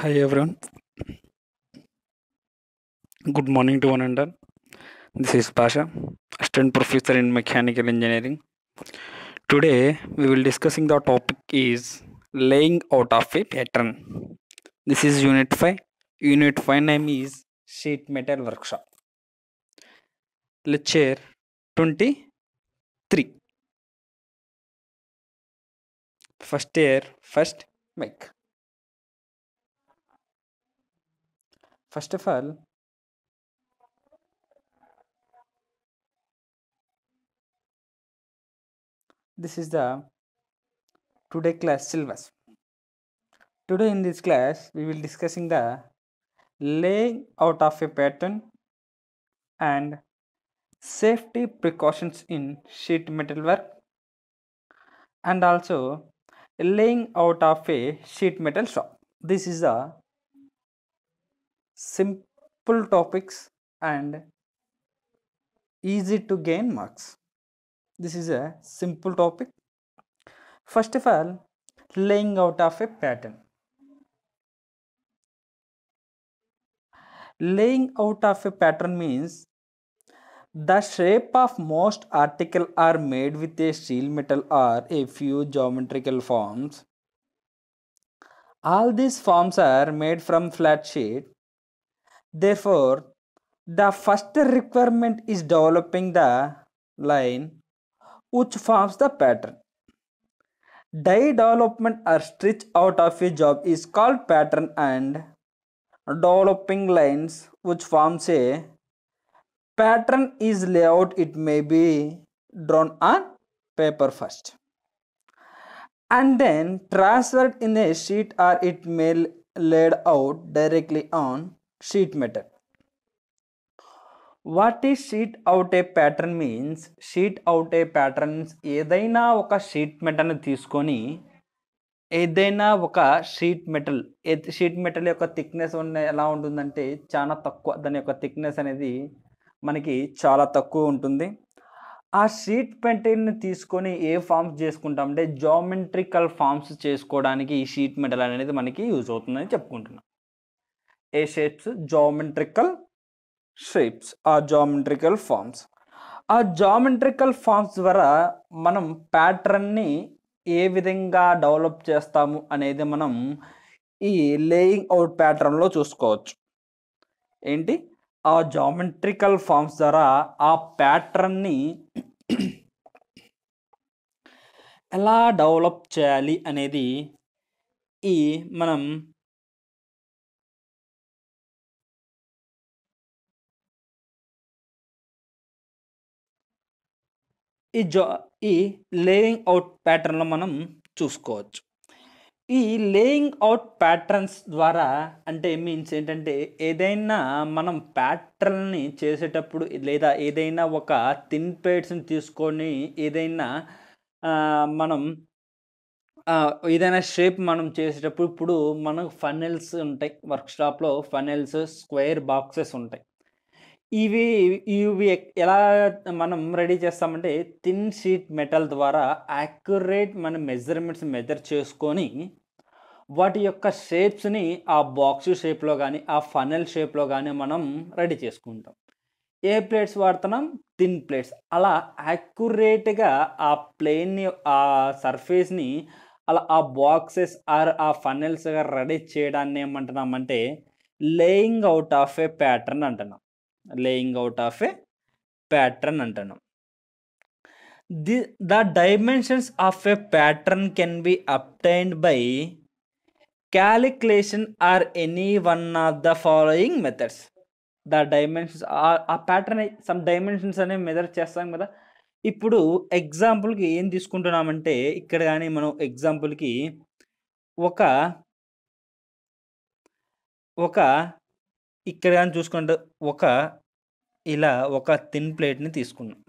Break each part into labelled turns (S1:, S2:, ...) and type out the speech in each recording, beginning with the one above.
S1: Hi everyone, good morning to one and all. This is Pasha, assistant professor in mechanical engineering. Today we will discussing the topic is laying out of a pattern. This is Unit 5. Unit 5 name is Sheet Metal Workshop. Lecture 23. First year, first mic. First of all, this is the today class syllabus. Today in this class we will discussing the laying out of a pattern and safety precautions in sheet metal work and also laying out of a sheet metal shop. This is a simple topics and easy to gain marks. This is a simple topic. First of all, laying out of a pattern. Laying out of a pattern means the shape of most article are made with a steel metal or a few geometrical forms. All these forms are made from flat sheet. Therefore, the first requirement is developing the line which forms the pattern. Die development or stitch out of a job is called pattern, and developing lines which forms a pattern is layout. It may be drawn on paper first and then transferred in a sheet, or it may laid out directly on sheet metal. What is sheet out A pattern means sheet out A patterns ఏదైనా ఒక sheet మెటల్ని తీసుకొని ఏదైనా ఒక sheet metal యొక్క thickness ఎలా ఉంటుందంటే చాలా తక్కువ, దాని యొక్క థిక్నెస్ అనేది మనకి చాలా తక్కువ ఉంటుంది. ఆ షీట్ మెటల్ని తీసుకొని ఏ ఫామ్స్ చేసుకుంటామంటే జామెట్రికల్ ఫామ్స్ చేసుకోవడానికి ఈ షీట్ మెటల్ అనేది మనకి యూజ్ అవుతుందని చెప్పుకుంటున్నాం. ఏ షేప్స్ జామెట్రికల్ షేప్స్ ఆ జామెట్రికల్ ఫామ్స్. ఆ జామెట్రికల్ ఫామ్స్ ద్వారా మనం ప్యాటర్న్ని ఏ విధంగా డెవలప్ చేస్తాము అనేది మనం ఈ లేయింగ్ అవుట్ ప్యాటర్న్లో చూసుకోవచ్చు. ఏంటి ఆ జామెట్రికల్ ఫామ్స్ ద్వారా ఆ ప్యాటర్న్ని ఎలా డెవలప్ చేయాలి అనేది ఈ మనం ఈ లేయింగ్ అవుట్ ప్యాటర్న్లో మనం చూసుకోవచ్చు. ఈ లేయింగ్ అవుట్ ప్యాటర్న్స్ ద్వారా అంటే మీన్స్ ఏంటంటే ఏదైనా మనం ప్యాటర్న్ని చేసేటప్పుడు లేదా ఏదైనా ఒక థిన్ ప్లేట్స్ని తీసుకొని ఏదైనా మనం ఏదైనా షేప్ మనం చేసేటప్పుడు ఇప్పుడు మనకు ఫనెల్స్ ఉంటాయి, వర్క్షాప్లో ఫనెల్స్ స్క్వేర్ బాక్సెస్ ఉంటాయి. ఇవి ఇవి ఎలా మనం రెడీ చేస్తామంటే థిన్ షీట్ మెటల్ ద్వారా యాక్యురేట్ మన మెజర్మెంట్స్ మెజర్ చేసుకొని వాటి యొక్క షేప్స్ని ఆ బాక్స్ షేప్లో కానీ ఆ ఫనెల్ షేప్లో కానీ మనం రెడీ చేసుకుంటాం. ఏ ప్లేట్స్ వాడుతున్నాం? Thin plates. అలా యాక్యురేట్గా ఆ ప్లేన్ని ఆ సర్ఫేస్ని అలా ఆ బాక్సెస్ ఆర్ ఆ ఫనెల్స్గా రెడీ చేయడాన్ని ఏమంటున్నామంటే laying out of a pattern అంటున్నాం. Laying out of a pattern అంటున్నాం. The dimensions of a pattern can be obtained by calculation or any one of the following methods. The dimensions ఆ pattern some dimensions అనేవి measure చేస్తాం కదా. ఇప్పుడు ఎగ్జాంపుల్కి ఏం తీసుకుంటున్నామంటే ఇక్కడ కానీ మనం ఎగ్జాంపుల్కి ఒక ఇక్కడ కానీ చూసుకుంటే ఇలా ఒక థిన్ ప్లేట్ని తీసుకున్నాం.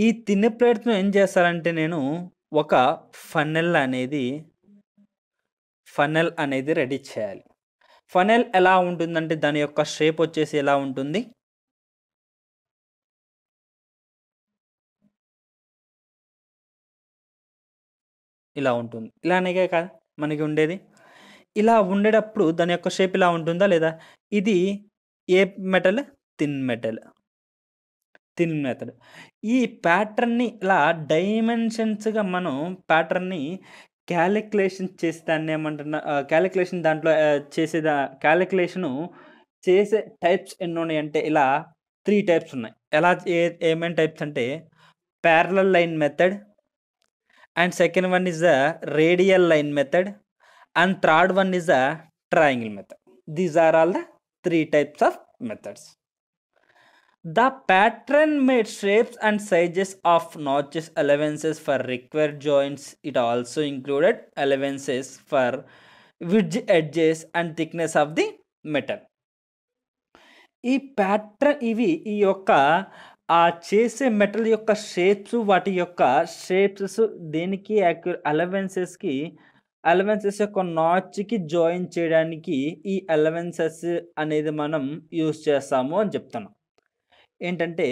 S1: ఈ థిన్ ప్లేట్ను ఏం చేస్తారంటే నేను ఒక ఫనెల్ అనేది రెడీ చేయాలి. ఫనెల్ ఎలా ఉంటుందంటే దాని యొక్క షేప్ వచ్చేసి ఎలా ఉంటుంది, ఇలా ఉంటుంది. ఇలానే కాదు మనకి ఉండేది. ఇలా ఉండేటప్పుడు దాని యొక్క షేప్ ఇలా ఉంటుందా లేదా? ఇది ఏ metal? Thin metal. Thin method. ఈ ప్యాటర్న్‌ని ఇలా డైమెన్షన్స్‌గా మనం ప్యాటర్న్‌ని కాలిక్యులేషన్ చేసి కాలిక్యులేషన్ దాంట్లో కాలిక్యులేషను చేసే టైప్స్ ఎన్నున్నాయంటే ఇలా 3 టైప్స్ ఉన్నాయి. ఏమేం టైప్స్ అంటే parallel line method, and second one is the radial line method, and third one is the triangle method. These are all the 3 types of methods. The pattern made shapes and sizes of notches allowances for required joints. It also included allowances for wedge edges and thickness of the metal. ఈ pattern ఈ యొక్క చేసే metal యొక్క shapes, వాటి యొక్క shapes దేనికి allowances యొక్క నాచ్కి join చేయడానికి ఈ అలవెన్సెస్ అనేది మనం యూజ్ చేస్తాము అని చెప్తాను. ఏంటంటే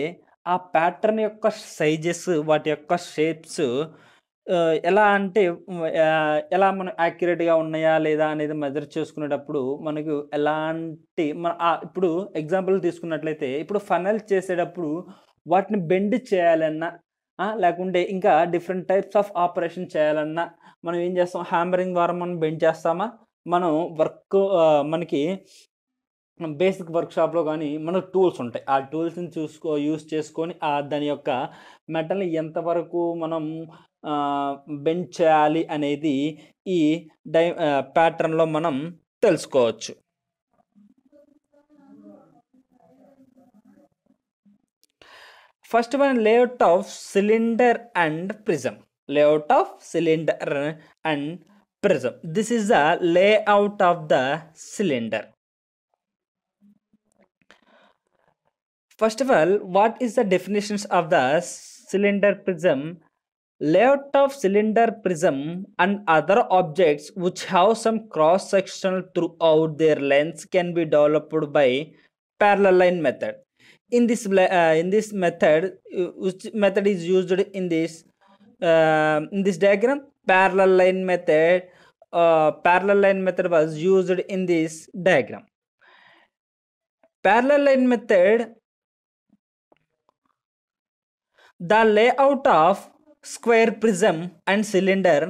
S1: ఆ ప్యాటర్న్ యొక్క సైజెస్, వాటి యొక్క షేప్స్ ఎలా అంటే ఎలా మనం యాక్యురేట్‌గా ఉన్నాయా లేదా అనేది మెజర్ చేసుకునేటప్పుడు మనకు ఎలాంటి ఇప్పుడు ఎగ్జాంపుల్ తీసుకున్నట్లయితే ఇప్పుడు ఫనెల్ చేసేటప్పుడు వాటిని బెండ్ చేయాలన్నా లేకుంటే ఇంకా డిఫరెంట్ టైప్స్ ఆఫ్ ఆపరేషన్ చేయాలన్నా మనం ఏం చేస్తాం? హ్యామరింగ్ ద్వారా మనం బెండ్ చేస్తామా? మనం మనకి బేసిక్ వర్క్షాప్‌లో గానీ మనకు టూల్స్ ఉంటాయి. ఆ టూల్స్‌ని యూజ్ చేసుకొని దాని యొక్క మెటల్‌ని ఎంతవరకు మనం బెండ్ చేయాలి అనేది ఈ ప్యాటర్న్‌లో మనం తెలుసుకోవచ్చు. First one, layout of cylinder and prism. Layout of cylinder and prism. This is the layout of the cylinder. First of all, what is the definitions of the cylinder prism? Layout of cylinder prism and other objects which have some cross sectional throughout their lengths can be developed by parallel line method. In this method, which method is used in this diagram? Parallel line method was used in this diagram. Parallel line method, the layout of square prism and cylinder,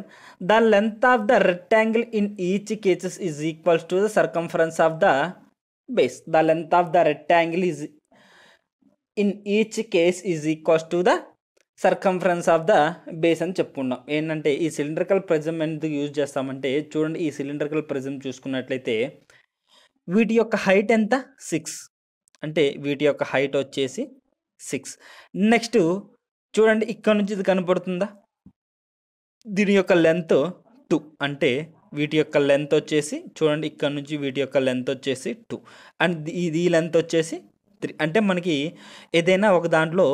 S1: the length of the rectangle in each case is equal to the circumference of the base. The length of the rectangle is in each case is equal to the circumference of the base అని చెప్పుకున్నాం. ఏంటంటే ఈ cylindrical prism ఎందుకు use చేస్తామంటే చూడండి, ఈ cylindrical prism చూసుకున్నట్లయితే వీటి యొక్క హైట్ ఎంత? 6. అంటే వీటి యొక్క హైట్ వచ్చేసి 6. నెక్స్ట్ చూడండి, ఇక్కడ నుంచి ఇది కనపడుతుందా? దీని యొక్క లెంత్ 2. అంటే వీటి యొక్క లెంత్ వచ్చేసి చూడండి, ఇక్కడ నుంచి వీటి యొక్క లెంత్ వచ్చేసి 2 అండ్ ఇది లెంత్ వచ్చేసి 3. అంటే మనకి ఏదైనా ఒక దాంట్లో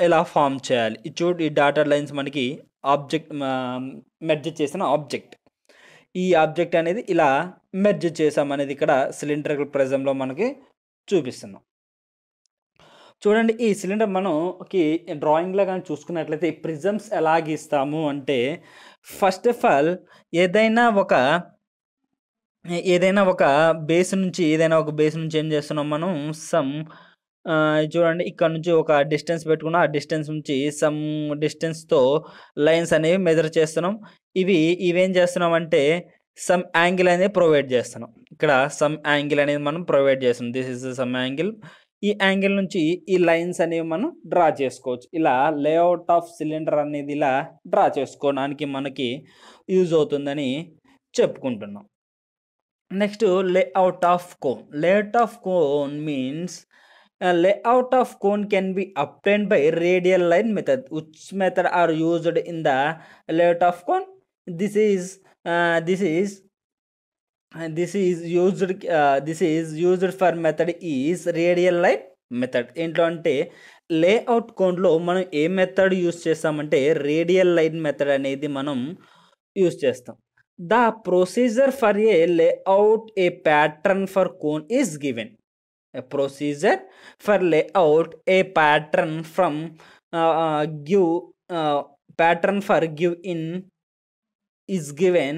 S1: ఇలా ఫామ్ చేయాలి. చూడు, ఈ డాటెడ్ లైన్స్ మనకి ఆబ్జెక్ట్ మెర్జ్ చేసిన ఆబ్జెక్ట్. ఈ ఆబ్జెక్ట్ అనేది ఇలా మెర్జ్ చేసామనేది ఇక్కడ సిలిండ్రికల్ ప్రిజంలో మనకి చూపిస్తున్నాం. చూడండి, ఈ సిలిండర్ మనకి డ్రాయింగ్లో కానీ చూసుకున్నట్లయితే ఈ ప్రిజమ్స్ ఎలా గీస్తాము అంటే ఫస్ట్ ఆఫ్ ఆల్ ఏదైనా ఒక బేస్ నుంచి ఏం చేస్తున్నాం మనం? చూడండి, ఇక్కడ నుంచి ఒక డిస్టెన్స్ పెట్టుకున్న ఆ డిస్టెన్స్ నుంచి సమ్ డిస్టెన్స్తో లైన్స్ అనేవి మెజర్ చేస్తున్నాం. ఇవేం చేస్తున్నాం అంటే సమ్ యాంగిల్ అనేది ప్రొవైడ్ చేస్తున్నాం. ఇక్కడ సమ్ యాంగిల్ అనేది మనం ప్రొవైడ్ చేస్తున్నాం. This is some angle. ఈ యాంగిల్ నుంచి ఈ లైన్స్ అనేవి మనం డ్రా చేసుకోవచ్చు. ఇలా లేఅవుట్ ఆఫ్ సిలిండర్ అనేది ఇలా డ్రా చేసుకోవడానికి మనకి యూజ్ అవుతుందని చెప్పుకుంటున్నాం. Next, layout of cone. Layout of cone means layout of cone can be obtained by radial line method. Which method are used in the layout of cone? This is used for method is radial line method. ఏంటో అంటే layout కోన్లో మనం ఏ method use చేస్తామంటే radial line method అనేది మనం use చేస్తాం. The procedure for a layout a pattern for cone is given. A procedure for layout a pattern from pattern for give in is given.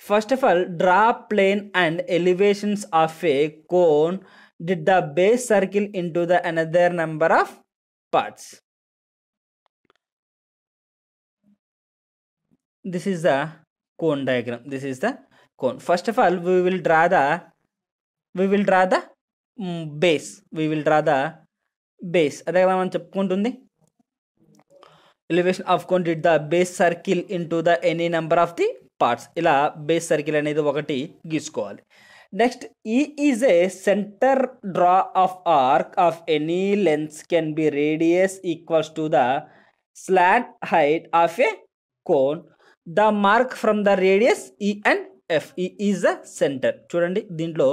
S1: First of all draw plane and elevations of a cone did the base circle into the another number of parts. This is the cone diagram. This is the cone. First of all, we will draw the base. We will draw the base. అదే కదా మనం చెప్పుకుంటుంది. Elevation of cone did the base circle into the any number of the parts. ఇలా base circle అనేది ఒకటి గీసుకోవాలి. Next, E is a center draw of arc of any length can be radius equals to the slant height of a cone. The mark from the radius E and F. E is the center. చూడండి దీంట్లో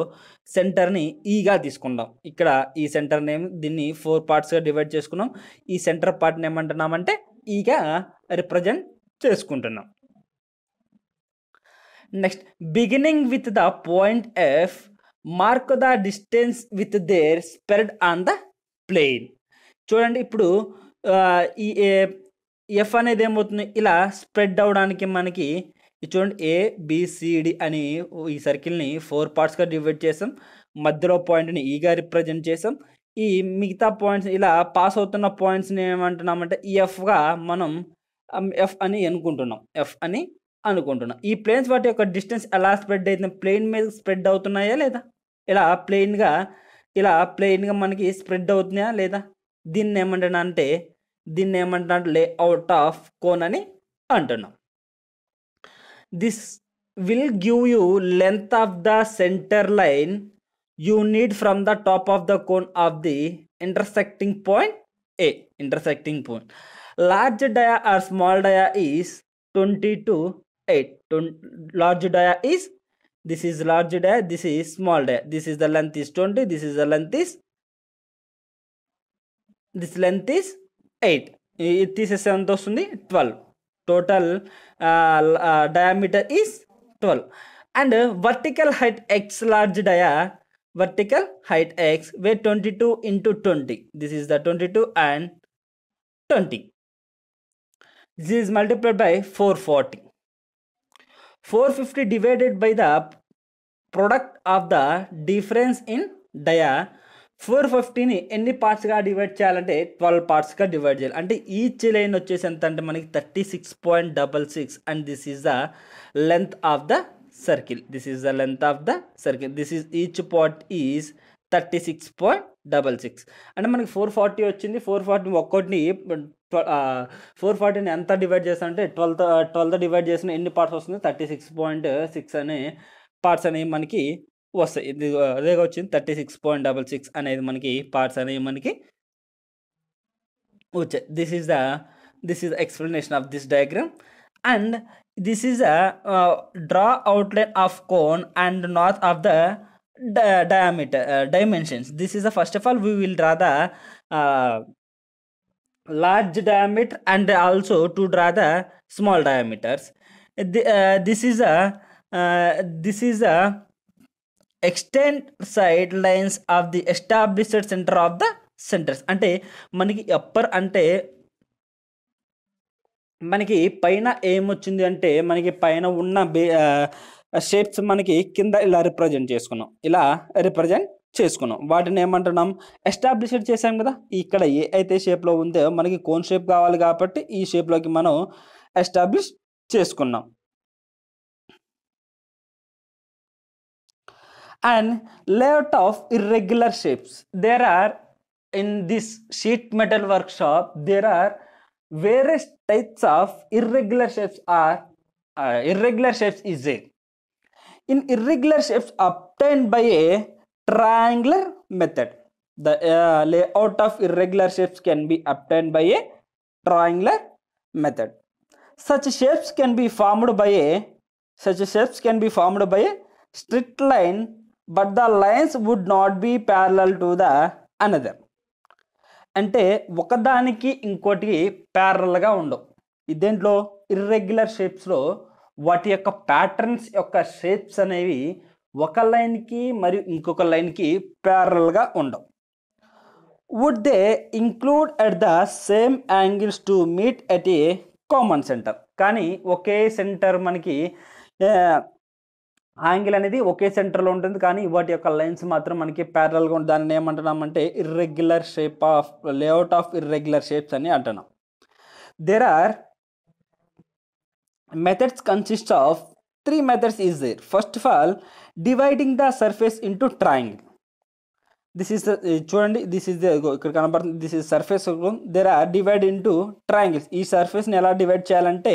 S1: సెంటర్ని ఈగా తీసుకుందాం. ఇక్కడ ఈ centre name దీన్ని 4 పార్ట్స్గా divide చేసుకున్నాం. ఈ సెంటర్ పార్ట్ని ఏమంటున్నామంటే ఈగా రిప్రజెంట్ చేసుకుంటున్నాం. Next, beginning with the point F, mark the distance with their spread on the plane. చూడండి ఇప్పుడు ఈ ఎఫ్ అనేది ఏమవుతుంది, ఇలా స్ప్రెడ్ అవడానికి మనకి చూడండి ABCD అని ఈ సర్కిల్ని 4 పార్ట్స్గా డివైడ్ చేసాం. మధ్యలో పాయింట్ని ఈగా రిప్రజెంట్ చేసాం. ఈ మిగతా పాయింట్స్ ఇలా పాస్ అవుతున్న పాయింట్స్ని ఏమంటున్నామంటే ఎఫ్గా మనం ఎఫ్ అని అనుకుంటున్నాం. ఈ ప్లేన్స్ వాటి యొక్క డిస్టెన్స్ ఎలా స్ప్రెడ్ అవుతుంది, ప్లేన్ మీద స్ప్రెడ్ అవుతున్నాయా లేదా, ఇలా ప్లెయిన్గా మనకి స్ప్రెడ్ అవుతున్నాయా లేదా, దీన్ని ఏమంటున్నా లేఅవుట్ ఆఫ్ కోన్ అని అంటున్నాం. This will give you length of the centre line you need from the top of the cone of the intersecting point A. Large dia or small dia is 20:8. Large dia is, this is large dia, this is small dia. This is the length is 20, this length is 8. It తీసేస్తే ఎంత వస్తుంది 12. Total diameter is 12. And vertical height x, large dia, vertical height x, where 22 into 20. This is the 22 and 20. This is multiplied by 440. 450 divided by the product of the difference in dia. 450ని ఎన్ని పార్ట్స్గా divide చేయాలంటే 12 పార్ట్స్గా divide చేయాలి. అంటే each line వచ్చేసి ఎంత అంటే మనకి 36.66 and this is the length of the circle. This is each part is 36.66. అంటే మనకి 440 వచ్చింది. 440 ఒక్కొక్కటిని 440ని ఎంత డివైడ్ చేస్తా అంటే 12తో డివైడ్ చేసిన ఎన్ని పార్ట్స్ వస్తుంది 36.6 అనే పార్ట్స్ అనేవి మనకి వస్తాయి. ఇది అదే వచ్చింది 36.66 అనేది మనకి పార్ట్స్ అనేవి మనకి వచ్చాయి. This is the explanation of this diagram. And this is a draw outline of cone and north of the dimensions. This is the first of all we will draw the large diameter and also to draw the small diameters. This is a extend side lines of the established center of the centers. అంటే మనకి upper అంటే మనకి పైన ఏమొచ్చింది అంటే మనకి పైన ఉన్న షేప్స్ మనకి కింద ఇలా రిప్రజెంట్ చేసుకున్నాం. వాటిని ఏమంటున్నాం ఎస్టాబ్లిష్డ్ చేసాం కదా. ఇక్కడ ఏ అయితే షేప్లో ఉందో మనకి కోన్ షేప్ కావాలి కాబట్టి ఈ షేప్లోకి మనం ఎస్టాబ్లిష్ చేసుకున్నాం. And layout of irregular shapes. There are in this sheet metal workshop there are various types of irregular shapes is there. In irregular shapes obtained by a triangular method. The layout of irregular shapes can be obtained by a triangular method. Such shapes can be formed by a straight line, but the lines would not be parallel to the another. అంటే ఒకదానికి ఇంకోటి ప్యారలల్గా ఉండవు. ఇదేంట్లో irregular షేప్స్లో వాటి యొక్క patterns యొక్క shapes అనేవి ఒక లైన్కి మరియు ఇంకొక లైన్కి ప్యారలల్గా ఉండవు. Would they include at the same angles to meet at a common centre. కానీ ఒకే సెంటర్ మనకి యాంగిల్ అనేది ఒకే సెంటర్లో ఉంటుంది, కానీ వాటి యొక్క లైన్స్ మాత్రం మనకి ప్యారలల్గా ఉంటుంది. దాన్ని ఏమంటున్నామంటే irregular shape of layout of irregular shapes అని అంటున్నాం. There are methods consist of three methods is there. First of all, dividing the surface into triangle. This is the చూడండి, దిస్ ఇస్ ద ఇక్కడ కనబడుతుంది, this is surface. There are divide into triangles. ఈ సర్ఫేస్ని ఎలా divide చేయాలంటే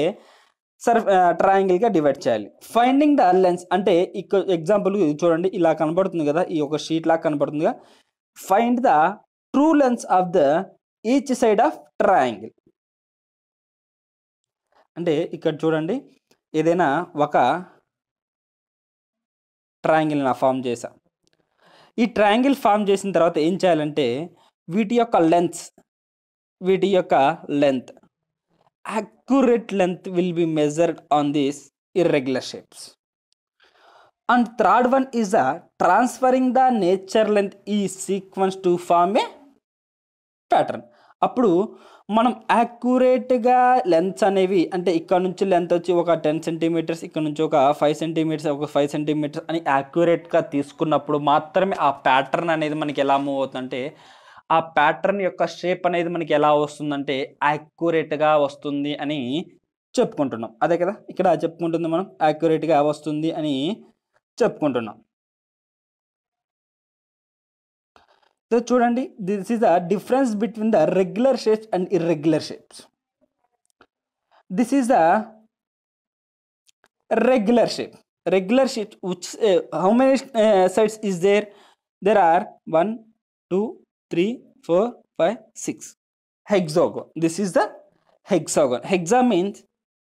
S1: ట్రయాంగిల్గా divide చేయాలి. Finding the lens అంటే ఇక్కడ ఎగ్జాంపుల్ చూడండి, ఇలా కనబడుతుంది కదా, ఈ ఒక షీట్ లాగా కనబడుతుందిగా. Find the true length of the each side of triangle. అంటే ఇక్కడ చూడండి, ఏదైనా ఒక ట్రయాంగిల్ నా ఫామ్ చేసా. ఈ ట్రయాంగిల్ ఫామ్ చేసిన తర్వాత ఏం చేయాలంటే వీటి యొక్క length accurate length will be measured on these irregular shapes. And third one is transferring the nature length is sequence to form a pattern. అప్పుడు మనం యాక్యురేట్గా లెంత్స్ అనేవి, అంటే ఇక్కడ నుంచి లెంత్ వచ్చి ఒక 10 సెంటీమీటర్స్, ఇక్కడ నుంచి ఒక 5 సెంటీమీటర్స్, ఒక 5 సెంటీమీటర్స్ అని యాక్యురేట్గా తీసుకున్నప్పుడు మాత్రమే ఆ ప్యాటర్న్ అనేది మనకి ఎలా మూవ్ అవుతుందంటే, ఆ ప్యాటర్న్ యొక్క షేప్ అనేది మనకి ఎలా వస్తుందంటే యాక్యురేట్గా వస్తుంది అని చెప్పుకుంటున్నాం. అదే కదా ఇక్కడ చెప్పుకుంటుంది, మనం యాక్యురేట్గా వస్తుంది అని చెప్పుకుంటున్నాం. సో చూడండి, this is the difference between the regular shapes and irregular shapes. This is the regular shape. Regular shape which how many sides is there? There are 1 2 3 4 5 6 hexagon. This is the hexagon. Hexa means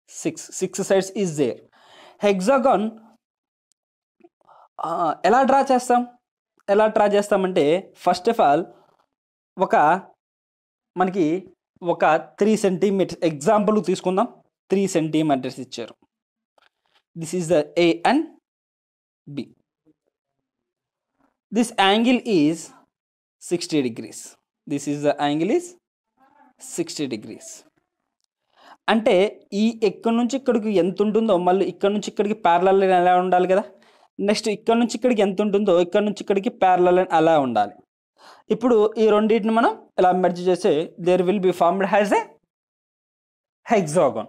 S1: 6 sides is there. Hexagon ఎలా draw చేస్తామంటే first of all మనకి ఒక 3 centimetres example తీసుకుందాం. 3 centimetres ఇచ్చారు. This is the A and B. This angle is 60 degrees. This is the angle is 60 degrees. అంటే ఈ ఎక్కడి నుంచి ఇక్కడికి ఎంత ఉంటుందో మళ్ళీ ఇక్కడ నుంచి ఇక్కడికి ప్యారలల్ లైన్ ఎలా ఉండాలి కదా. నెక్స్ట్ ఇక్కడ నుంచి ఇక్కడికి ఎంత ఉంటుందో ఇక్కడ నుంచి ఇక్కడికి ప్యారలల్ లైన్ అలా ఉండాలి. ఇప్పుడు ఈ రెండింటిని మనం ఇలా మెర్జ్ చేస్తే there will be formed has a hexagon.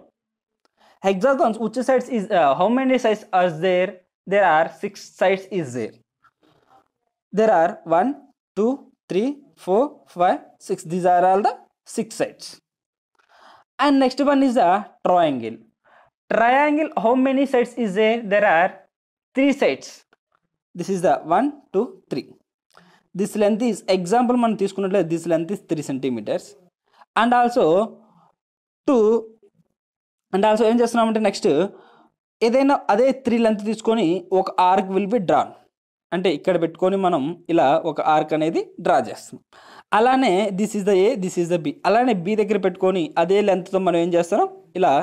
S1: Hexagons which sides is how many sides are there? There are 6 sides is there. There are 1 2 3 4 5 6. These are all the 6 sides. And next one is the triangle. Triangle, how many sides is there? There are 3 sides. This is the 1 2 3. This length is example మనం తీసుకున్నట్లయితే this length is 3 centimeters. And also ఏం చేస్తున్నామంటే next ఏదైనా అదే 3 length తీసుకొని ఒక arc will be drawn. అంటే ఇక్కడ పెట్టుకొని మనం ఇలా ఒక ఆర్క్ అనేది డ్రా చేస్తాం. అలానే this is the A, this is the B. అలానే బి దగ్గర పెట్టుకొని అదే లెంత్తో మనం ఏం చేస్తున్నాం, ఇలా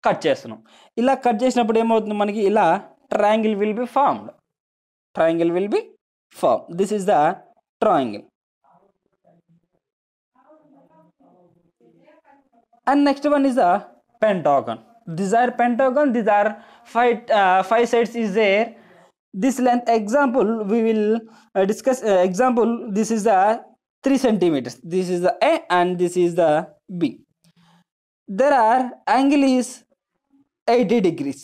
S1: కట్ చేస్తున్నాం. ఇలా కట్ చేసినప్పుడు ఏమవుతుంది, మనకి ఇలా triangle will be formed. This is the triangle. And next one is the pentagon. These are pentagon. These are 5 sides is there. This length example we will discuss. Example, this is the 3 centimeters. This is the A and this is the B. There are angle is 80 degrees.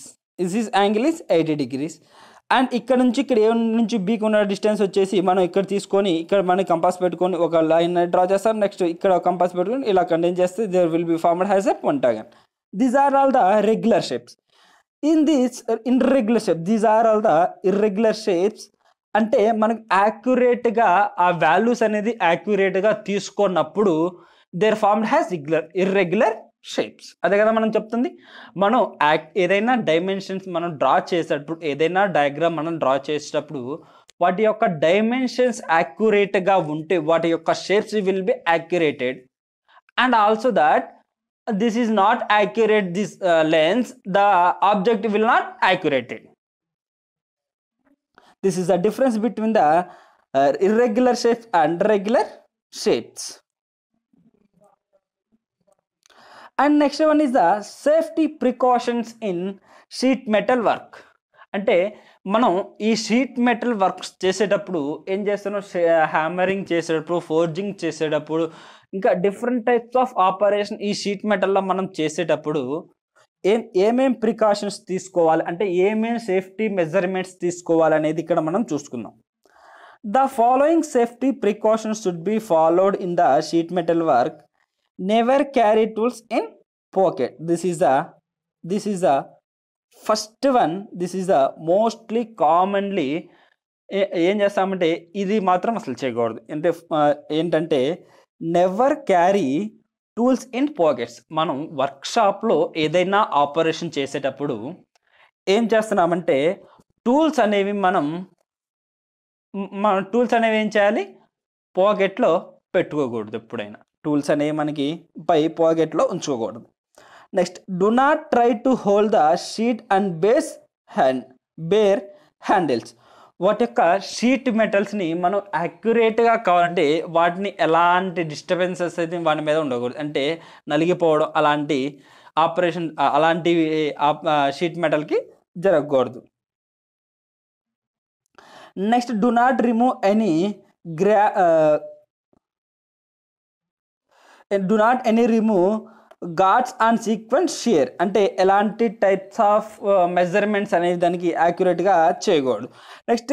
S1: This angle is 80 degrees. And ఇక్కడ నుంచి ఇక్కడ ఏ నుంచి బీకి ఉన్న distance వచ్చేసి మనం ఇక్కడ తీసుకొని ఇక్కడ మనం కంపాస్ పెట్టుకొని ఒక లైన్ డ్రా చేస్తాం. నెక్స్ట్ ఇక్కడ కంపాస్ పెట్టుకొని ఇలా కంటిన్యూ చేస్తే there will be formed has a pentagon. These are all the regular shapes. In irregular shape, these are all the irregular shapes. అంటే మనకు యాక్యురేట్గా ఆ వాల్యూస్ అనేది యాక్యురేట్గా తీసుకున్నప్పుడు there formed has irregular shapes. అదే కదా మనం చెప్తుంది. మనం ఏదైనా డైమెన్షన్స్ మనం డ్రా చేసేటప్పుడు, ఏదైనా డయాగ్రామ్ మనం డ్రా చేసేటప్పుడు వాటి యొక్క డైమెన్షన్స్ యాక్యురేట్గా ఉంటే వాటి యొక్క shapes will be accurated. And also that this is not accurate, this length the object will not accurated. This is the difference between the irregular shapes and regular shapes. And next one is the safety precautions in sheet metal work. అంటే మనం ఈ sheet metal works చేసేటప్పుడు ఏం చేస్తున్నాం, hammering చేసేటప్పుడు, forging చేసేటప్పుడు, ఇంకా different types of operation ఈ షీట్ మెటల్లో మనం చేసేటప్పుడు ఏమేం ప్రికాషన్స్ తీసుకోవాలి, అంటే ఏమేం సేఫ్టీ మెజర్మెంట్స్ తీసుకోవాలి అనేది ఇక్కడ మనం చూసుకుందాం. The following safety precautions should be followed in the sheet metal work. Never carry tools in pocket. This is the first one. This is the mostly commonly ఏం చేస్తామంటే ఇది మాత్రం అసలు చేయకూడదు. అంటే ఏంటంటే never carry tools in pockets. మనం వర్క్షాప్లో ఏదైనా ఆపరేషన్ చేసేటప్పుడు ఏం చేస్తున్నామంటే టూల్స్ అనేవి మన టూల్స్ అనేవి ఏం చేయాలి, పాకెట్లో పెట్టుకోకూడదు. ఎప్పుడైనా టూల్స్ అనేవి మనకి పాకెట్లో ఉంచుకోకూడదు. Next, do not try to hold the sheet and bare handles. వాటి యొక్క షీట్ మెటల్స్ని మనం యాక్యురేట్గా కావాలంటే వాటిని ఎలాంటి డిస్టర్బెన్సెస్ అయితే వాటి మీద ఉండకూడదు. అంటే నలిగిపోవడం అలాంటి ఆపరేషన్ అలాంటివి షీట్ మెటల్కి జరగకూడదు. Next, do not remove remove guards and sequence shear. అంటే ఎలాంటి టైప్స్ ఆఫ్ మెజర్మెంట్స్ అనేది దానికి యాక్యురేట్గా చేయకూడదు. Next,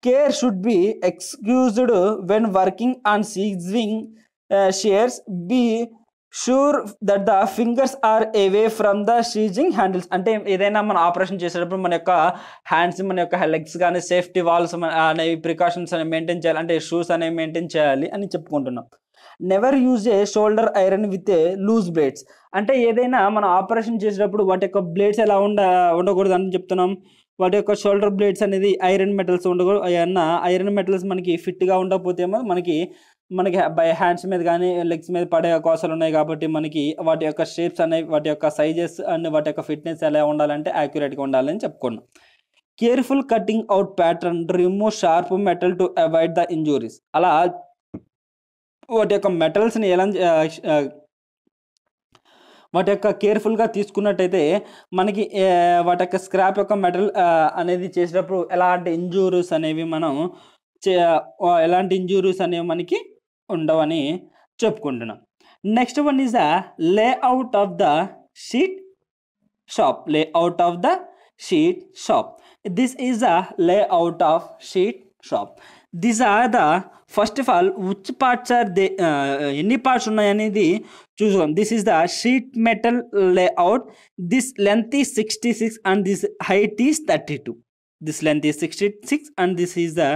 S1: care should be excused when working on squaring shears. Be sure that the fingers are away from the seizing handles. అంటే ఏదైనా మనం operation చేసేటప్పుడు మన యొక్క హ్యాండ్స్, మన యొక్క లెగ్స్ కానీ సేఫ్టీ వాల్స్ అనేవి ప్రికాషన్స్ అనేవి మెయింటైన్ చేయాలి, అంటే షూస్ అనేవి మెయింటైన్ చేయాలి అని చెప్పుకుంటున్నాం. Never use a shoulder iron with a loose blades. అంటే ఏదైనా మనం ఆపరేషన్ చేసేటప్పుడు వాటి యొక్క బ్లేడ్స్ ఎలా ఉండకూడదు అని చెప్తున్నాం. వాటి యొక్క షోల్డర్ బ్లేడ్స్ అనేది ఐరన్ మెటల్స్ ఉండకూడదు. ఏమన్నా ఐరన్ మెటల్స్ మనకి ఫిట్గా ఉండకపోతేమో మనకి బై హ్యాండ్స్ మీద కానీ లెగ్స్ మీద పడే అవకాశాలు ఉన్నాయి. కాబట్టి మనకి వాటి యొక్క షేప్స్ అనేవి, వాటి యొక్క సైజెస్ అండ్ వాటి యొక్క ఫిట్నెస్ ఎలా ఉండాలంటే యాక్యురేట్గా ఉండాలని చెప్పుకున్నాం. Careful cutting out pattern, remove sharp metal to avoid the injuries. అలా వాటి యొక్క మెటల్స్ని వాటి యొక్క కేర్ఫుల్గా తీసుకున్నట్టయితే మనకి వాటి యొక్క స్క్రాప్ యొక్క మెటల్ అనేది చేసేటప్పుడు ఎలాంటి ఇంజూరీస్ అనేవి మనకి ఉండవని చెప్పుకుంటున్నాం. Next one is the layout of the sheet shop. This is the layout of sheet shop. These are the, first of all, which parts are they, ఎన్ని parts ఉన్నాయనేది చూసుకోండి. This is the sheet metal layout. This length is 66 and this height is 32. This length is 66 and this is the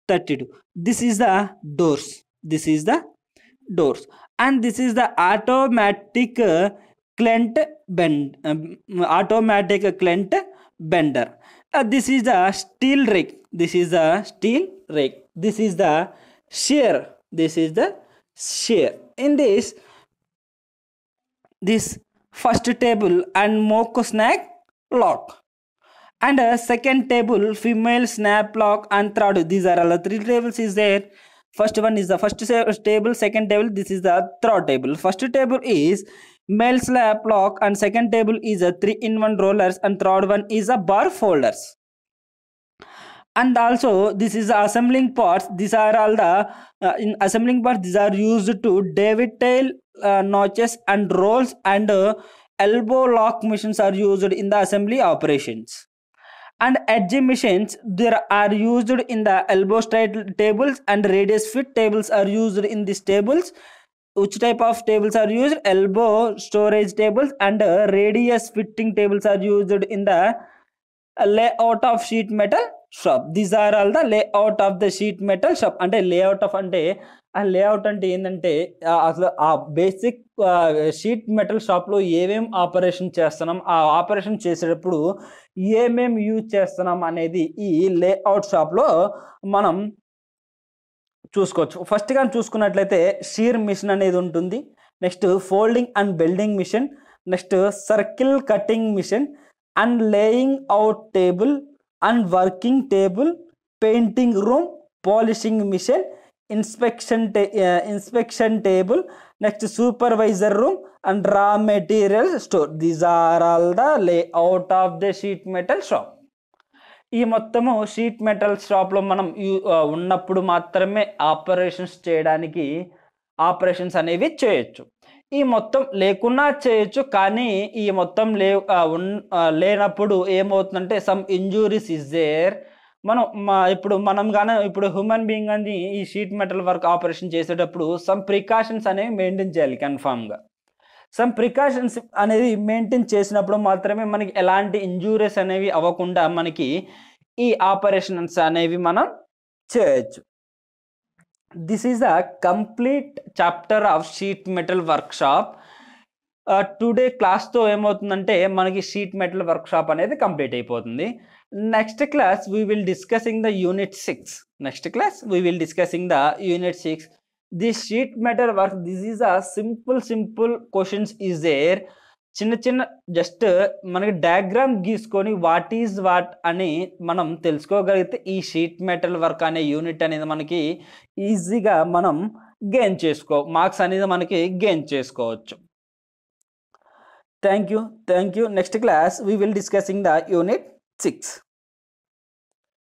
S1: 32. This is the doors. And this is the automatic clent bender. This is the steel rake. This is the shear. In this first table and mock snap lock, and second table female snap lock and third. These are all the three tables is there. First one is the first table, second table, this is the third table. First table is male snap lock and second table is a 3-in-1 rollers and third one is a bar folders. And also this is the assembling parts. These are all the in assembling parts, these are used to dovetail notches and rolls, and elbow lock machines are used in the assembly operations. And edge machines there are used in the elbow straight tables, and radius fit tables are used in these tables. Which type of tables are used? Elbow storage tables and radius fitting tables are used in the layout of sheet metal shop. These are all the layout of the sheet metal shop. అంటే layout of అంటే ఆ layout అంటే ఏంటంటే అసలు ఆ basic sheet metal షాప్లో ఏమేం operation చేస్తున్నాం, ఆ ఆపరేషన్ చేసేటప్పుడు ఏమేం యూజ్ చేస్తున్నాం అనేది ఈ లేఅవుట్ షాప్లో మనం చూసుకోవచ్చు. ఫస్ట్ కానీ చూసుకున్నట్లయితే షీర్ మిషన్ అనేది ఉంటుంది. Next folding and bending machine, next circle cutting machine, and laying out table, and working table, painting room, polishing machine, inspection table, next supervisor room, and raw material store. These are all the layout of the sheet metal shop. ఈ మొత్తము sheet metal షాప్లో మనం ఉన్నప్పుడు మాత్రమే operations చేయడానికి operations అనేవి చేయొచ్చు. ఈ మొత్తం లేకున్నా చేయొచ్చు, కానీ ఈ మొత్తం లేనప్పుడు ఏమవుతుందంటే సమ్ ఇంజూరీస్ ఇస్ దేర్. ఇప్పుడు హ్యూమన్ బీయింగ్ అని ఈ షీట్ మెటల్ వర్క్ ఆపరేషన్ చేసేటప్పుడు సమ్ ప్రికాషన్స్ అనేవి మెయింటైన్ చేయాలి. కన్ఫామ్గా సమ్ ప్రికాషన్స్ అనేది మెయింటైన్ చేసినప్పుడు మాత్రమే మనకి ఎలాంటి ఇంజూరీస్ అనేవి అవ్వకుండా మనకి ఈ ఆపరేషన్స్ అనేవి మనం చేయొచ్చు. This is a complete chapter of sheet metal workshop. Today క్లాస్తో ఏమవుతుందంటే మనకి షీట్ మెటల్ వర్క్షాప్ అనేది కంప్లీట్ అయిపోతుంది. Next class we will discussing the unit 6. This sheet metal work, this is a simple questions is there. చిన్న just మనకి diagram గీసుకొని what is what అని మనం తెలుసుకోగలిగితే ఈ షీట్ మెటల్ వర్క్ అనే యూనిట్ అనేది మనకి ఈజీగా మనం మార్క్స్ అనేది మనకి గెయిన్ చేసుకోవచ్చు. Thank you. Next class we will discussing the unit 6.